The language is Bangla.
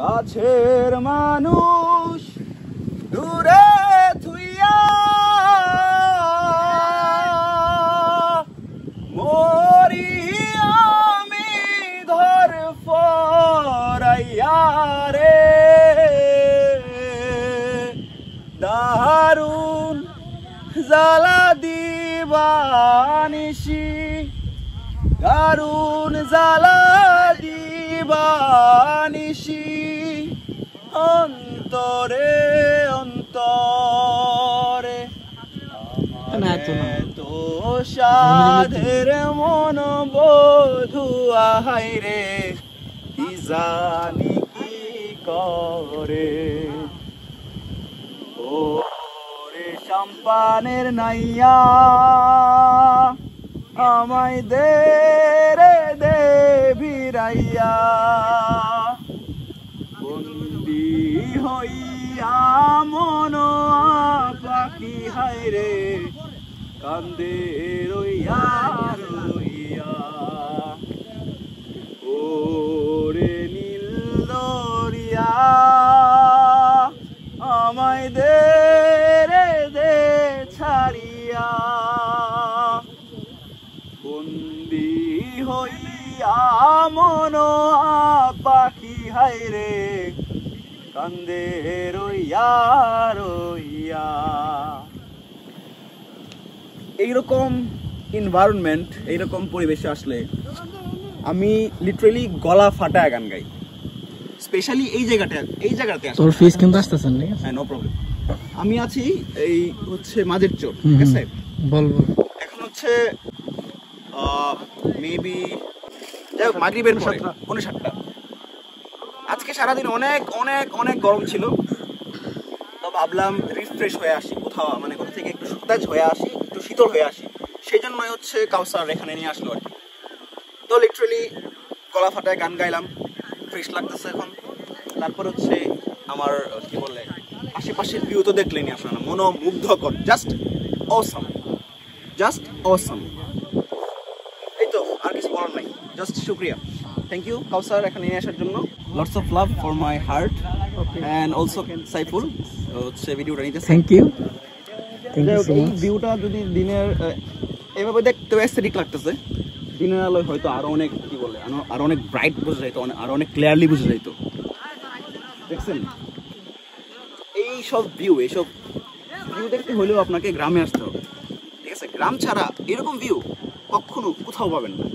কাছের মানুষ দূরে থুইয়া মরি আমি ধর ফরাইয়া রে দারুন জ্বালা দিবানিসি দারুন জ্বালা দিবানিসি অন্তরে অন্তরে তো সাধের মন বধুয়া হাইরে কি জানি কি করে ওরে সম্পানের নাইয়া আমায় দে রে দে ভিড়াইয়া বন্দি হইয়া মন পাখি হাইরে কান্দে রইয়া রইয়া ওরে নীল দরিয়া আমায় দে রে দে ছাড়িয়া বন্দি হইয়া মন পাখি হাইরে কান্দে রইয়া রইয়া। এইরকম এনভায়রনমেন্ট, এইরকম পরিবেশে আসলে আমি লিটারেলি গলা ফাটায় গান গাই, স্পেশালি এই জায়গাতে তোর ফেস কিন্তু আসতেছেন না? হ্যাঁ, নো প্রবলেম। আমি আছি এই হচ্ছে মাঝের চোর, ঠিক আছে? বল বল। এখন হচ্ছে মেবি যাই হোক মাগরিবের পরে 7:30। আজকে সারাদিন অনেক অনেক অনেক গরম ছিল, তো ভাবলাম রিফ্রেশ হয়ে আসি কোথাও, মানে কোথা থেকে একটু সতেজ হয়ে আসি, একটু শীতল হয়ে আসি। সেই জন্যই হচ্ছে কাউসার এখানে নিয়ে আসলো আর কি। তো লিটারেলি গলা ফাটায় গান গাইলাম, ফ্রেশ লাগতেছে এখন। তারপর হচ্ছে আমার কি বলে আশেপাশের ভিউ তো দেখলেনি আপনারা, মনোমুগ্ধকর, জাস্ট অসাম, জাস্ট অসাম। এই তো, আর কিছু বলার নাই, জাস্ট শুক্রিয়া। থ্যাংক ইউ কাউসার এখানে নিয়ে আসার জন্য। Lots of love for my heart and also Saiful হচ্ছে ভিডিওটা নিতে। Thank you. এই ভিউটা যদি দিনের এভাবে দেখতে অ্যাস্থেটিক লাগতেছে, দিনের আলোয় হয়তো আরো অনেক কি বলে আরো অনেক ব্রাইট বোঝা যাইতো, আরো অনেক ক্লিয়ারলি বোঝা যাইতো। দেখছেন এইসব ভিউ দেখতে হলেও আপনাকে গ্রামে আসতে হবে, ঠিক আছে? গ্রাম ছাড়া এরকম ভিউ কখনো কোথাও পাবেন না।